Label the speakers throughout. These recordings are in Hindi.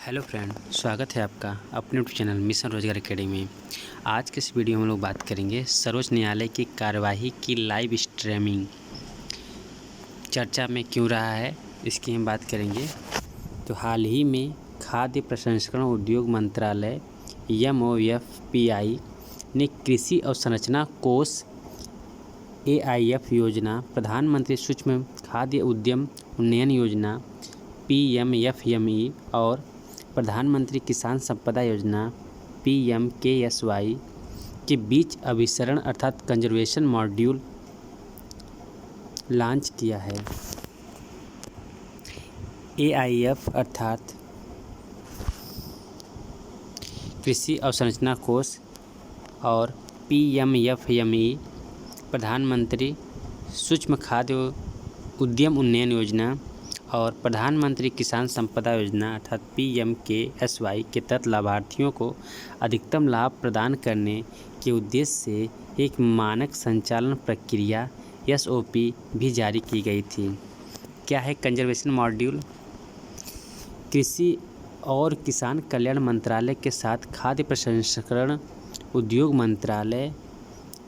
Speaker 1: हेलो फ्रेंड, स्वागत है आपका अपने यूट्यूब चैनल मिशन रोजगार अकेडमी में। आज के इस वीडियो में हम लोग बात करेंगे सर्वोच्च न्यायालय की कार्यवाही की लाइव स्ट्रीमिंग चर्चा में क्यों रहा है, इसकी हम बात करेंगे। तो हाल ही में खाद्य प्रसंस्करण उद्योग मंत्रालय MoFPI ने कृषि अवसंरचना कोष AIF योजना, प्रधानमंत्री सूक्ष्म खाद्य उद्यम उन्नयन योजना PMFME और प्रधानमंत्री किसान संपदा योजना PMKSY के बीच अभिसरण अर्थात कंजर्वेशन मॉड्यूल लॉन्च किया है। AIF अर्थात कृषि अवसंरचना कोष और PMFME प्रधानमंत्री सूक्ष्म खाद्य उद्यम उन्नयन योजना और प्रधानमंत्री किसान संपदा योजना अर्थात PMKSY के तहत लाभार्थियों को अधिकतम लाभ प्रदान करने के उद्देश्य से एक मानक संचालन प्रक्रिया SOP भी जारी की गई थी। क्या है कंजर्वेशन मॉड्यूल? कृषि और किसान कल्याण मंत्रालय के साथ खाद्य प्रसंस्करण उद्योग मंत्रालय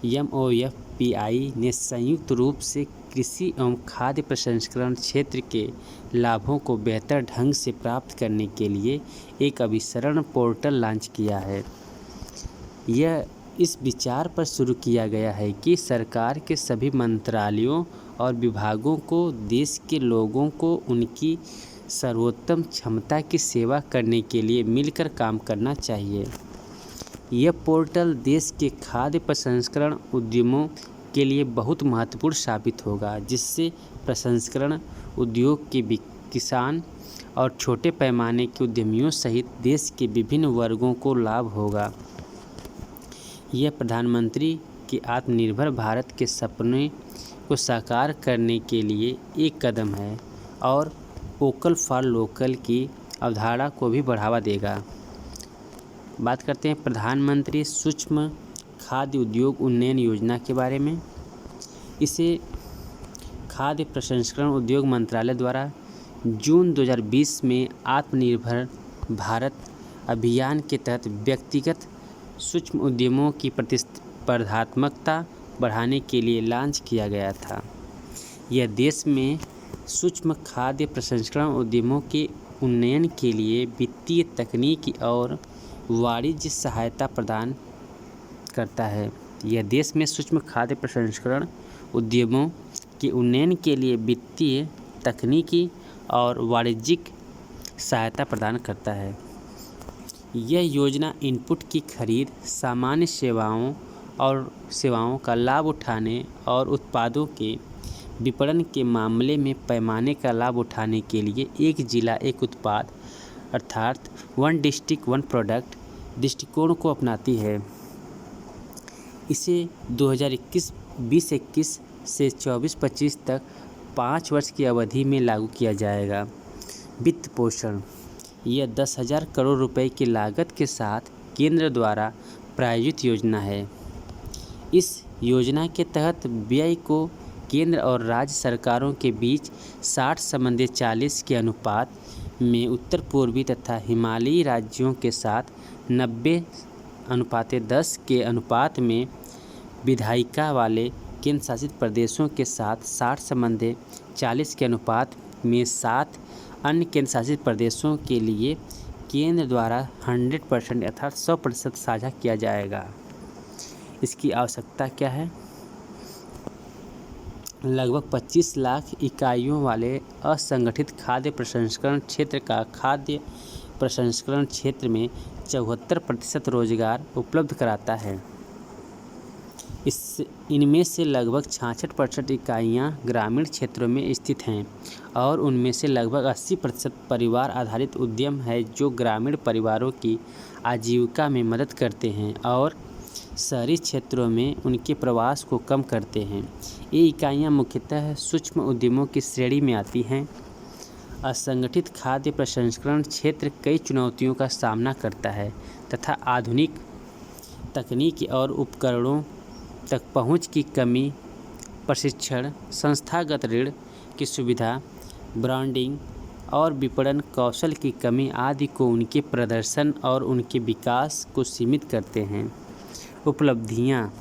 Speaker 1: MoFPI ने संयुक्त रूप से कृषि एवं खाद्य प्रसंस्करण क्षेत्र के लाभों को बेहतर ढंग से प्राप्त करने के लिए एक अभिसरण पोर्टल लॉन्च किया है। यह इस विचार पर शुरू किया गया है कि सरकार के सभी मंत्रालयों और विभागों को देश के लोगों को उनकी सर्वोत्तम क्षमता की सेवा करने के लिए मिलकर काम करना चाहिए। यह पोर्टल देश के खाद्य प्रसंस्करण उद्यमों के लिए बहुत महत्वपूर्ण साबित होगा, जिससे प्रसंस्करण उद्योग के किसान और छोटे पैमाने के उद्यमियों सहित देश के विभिन्न वर्गों को लाभ होगा। यह प्रधानमंत्री के आत्मनिर्भर भारत के सपने को साकार करने के लिए एक कदम है और वोकल फॉर लोकल की अवधारणा को भी बढ़ावा देगा। बात करते हैं प्रधानमंत्री सूक्ष्म खाद्य उद्योग उन्नयन योजना के बारे में। इसे खाद्य प्रसंस्करण उद्योग मंत्रालय द्वारा जून 2020 में आत्मनिर्भर भारत अभियान के तहत व्यक्तिगत सूक्ष्म उद्यमों की प्रतिस्पर्धात्मकता बढ़ाने के लिए लॉन्च किया गया था। यह देश में सूक्ष्म खाद्य प्रसंस्करण उद्यमों के उन्नयन के लिए वित्तीय, तकनीकी और वाणिज्य सहायता प्रदान करता है। यह देश में सूक्ष्म खाद्य प्रसंस्करण उद्यमों के उन्नयन के लिए वित्तीय, तकनीकी और वाणिज्यिक सहायता प्रदान करता है। यह योजना इनपुट की खरीद, सामान्य सेवाओं का लाभ उठाने और उत्पादों के विपणन के मामले में पैमाने का लाभ उठाने के लिए एक जिला एक उत्पाद अर्थात वन डिस्ट्रिक्ट वन प्रोडक्ट दृष्टिकोण को अपनाती है। इसे 2021 से 24-25 तक 5 वर्ष की अवधि में लागू किया जाएगा। वित्त पोषण: यह 10,000 करोड़ रुपए की लागत के साथ केंद्र द्वारा प्रायोजित योजना है। इस योजना के तहत व्यय को केंद्र और राज्य सरकारों के बीच 60-40 के अनुपात में, उत्तर पूर्वी तथा हिमालयी राज्यों के साथ 90:10 के अनुपात में, विधायिका वाले केंद्र शासित प्रदेशों के साथ 60:40 के अनुपात में 7 अन्य केंद्र शासित प्रदेशों के लिए केंद्र द्वारा 100% अर्थात 100% साझा किया जाएगा। इसकी आवश्यकता क्या है? लगभग 25 लाख इकाइयों वाले असंगठित खाद्य प्रसंस्करण क्षेत्र का खाद्य प्रसंस्करण क्षेत्र में 74% रोजगार उपलब्ध कराता है। इनमें से लगभग 66% इकाइयाँ ग्रामीण क्षेत्रों में स्थित हैं और उनमें से लगभग 80% परिवार आधारित उद्यम है जो ग्रामीण परिवारों की आजीविका में मदद करते हैं और शहरी क्षेत्रों में उनके प्रवास को कम करते हैं। ये इकाइयाँ मुख्यतः सूक्ष्म उद्यमों की श्रेणी में आती हैं। असंगठित खाद्य प्रसंस्करण क्षेत्र कई चुनौतियों का सामना करता है तथा आधुनिक तकनीक और उपकरणों तक पहुँच की कमी, प्रशिक्षण, संस्थागत ऋण की सुविधा, ब्रांडिंग, और विपणन कौशल की कमी आदि को उनके प्रदर्शन और उनके विकास को सीमित करते हैं। उपलब्धियाँ: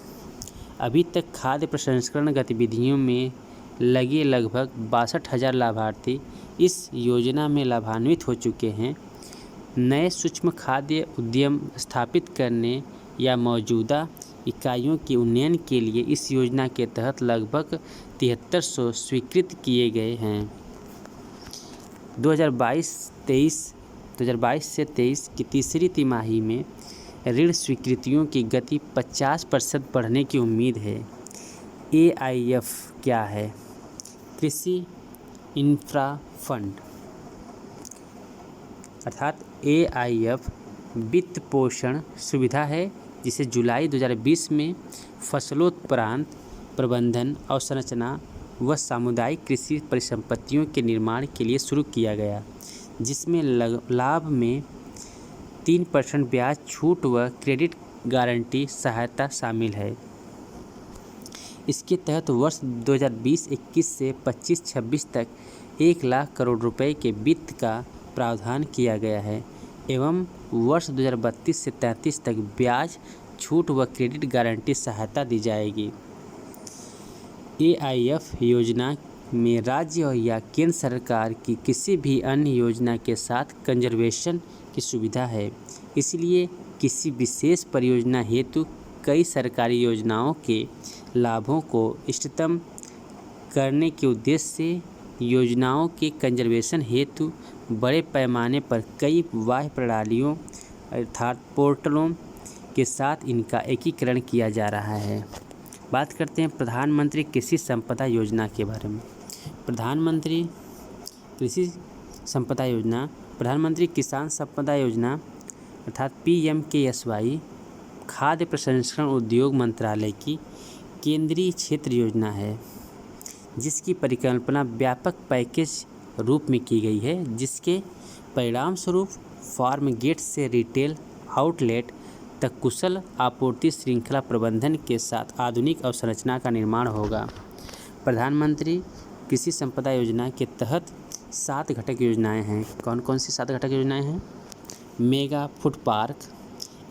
Speaker 1: अभी तक खाद्य प्रसंस्करण गतिविधियों में लगे लगभग 62,000 लाभार्थी इस योजना में लाभान्वित हो चुके हैं। नए सूक्ष्म खाद्य उद्यम स्थापित करने या मौजूदा इकाइयों के उन्नयन के लिए इस योजना के तहत लगभग 7300 स्वीकृत किए गए हैं। 2022 से 23 की तीसरी तिमाही में ऋण स्वीकृतियों की गति 50% बढ़ने की उम्मीद है। AIF क्या है? कृषि इंफ्रा फंड, अर्थात AIF वित्त पोषण सुविधा है जिसे जुलाई 2020 में फसलोत्पादन प्रबंधन अवसंरचना व सामुदायिक कृषि परिसंपत्तियों के निर्माण के लिए शुरू किया गया, जिसमें लाभ में 3% ब्याज छूट व क्रेडिट गारंटी सहायता शामिल है। इसके तहत वर्ष 2020-21 से 25-26 तक 1 लाख करोड़ रुपए के वित्त का प्रावधान किया गया है एवं वर्ष 2032 से 33 तक ब्याज छूट व क्रेडिट गारंटी सहायता दी जाएगी। AIF योजना में राज्य या केंद्र सरकार की किसी भी अन्य योजना के साथ कंजर्वेशन की सुविधा है। इसलिए किसी विशेष परियोजना हेतु कई सरकारी योजनाओं के लाभों को इष्टतम करने के उद्देश्य से योजनाओं के कंजर्वेशन हेतु बड़े पैमाने पर कई बाह्य प्रणालियों अर्थात पोर्टलों के साथ इनका एकीकरण किया जा रहा है। बात करते हैं प्रधानमंत्री कृषि संपदा योजना के बारे में। प्रधानमंत्री कृषि संपदा योजना प्रधानमंत्री किसान संपदा योजना अर्थात PMKSY खाद्य प्रसंस्करण उद्योग मंत्रालय की केंद्रीय क्षेत्र योजना है, जिसकी परिकल्पना व्यापक पैकेज रूप में की गई है, जिसके परिणाम स्वरूप फार्म गेट से रिटेल आउटलेट तक कुशल आपूर्ति श्रृंखला प्रबंधन के साथ आधुनिक अवसंरचना का निर्माण होगा। प्रधानमंत्री कृषि संपदा योजना के तहत 7 घटक योजनाएं हैं। कौन कौन सी 7 घटक योजनाएं हैं? मेगा फूड पार्क,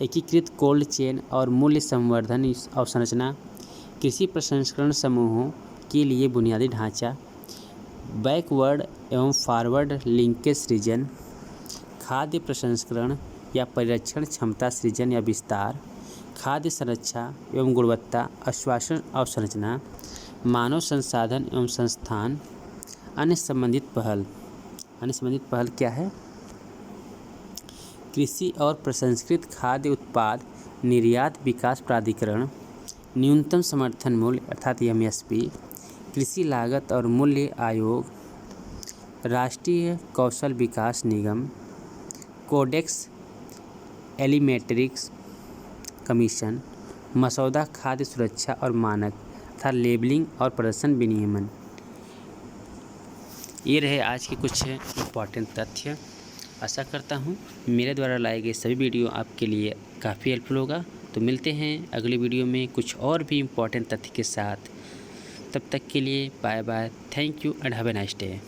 Speaker 1: एकीकृत कोल्ड चेन और मूल्य संवर्धन अवसंरचना, कृषि प्रसंस्करण समूहों के लिए बुनियादी ढांचा, बैकवर्ड एवं फॉरवर्ड लिंकेज सृजन, खाद्य प्रसंस्करण या परिरक्षण क्षमता सृजन या विस्तार, खाद्य संरक्षा एवं गुणवत्ता आश्वासन अवसंरचना, मानव संसाधन एवं संस्थान। अन्य संबंधित पहल क्या है? कृषि और प्रसंस्कृत खाद्य उत्पाद निर्यात विकास प्राधिकरण, न्यूनतम समर्थन मूल्य अर्थात MSP, कृषि लागत और मूल्य आयोग, राष्ट्रीय कौशल विकास निगम, कोडेक्स एलिमेंट्रिक्स कमीशन, मसौदा खाद्य सुरक्षा और मानक अर्थात लेबलिंग और प्रदर्शन विनियमन। ये रहे आज के कुछ इम्पॉर्टेंट तथ्य। आशा करता हूँ मेरे द्वारा लाए गए सभी वीडियो आपके लिए काफ़ी हेल्पफुल होगा। तो मिलते हैं अगली वीडियो में कुछ और भी इम्पॉर्टेंट तथ्य के साथ। तब तक के लिए bye bye, thank you and have a nice day.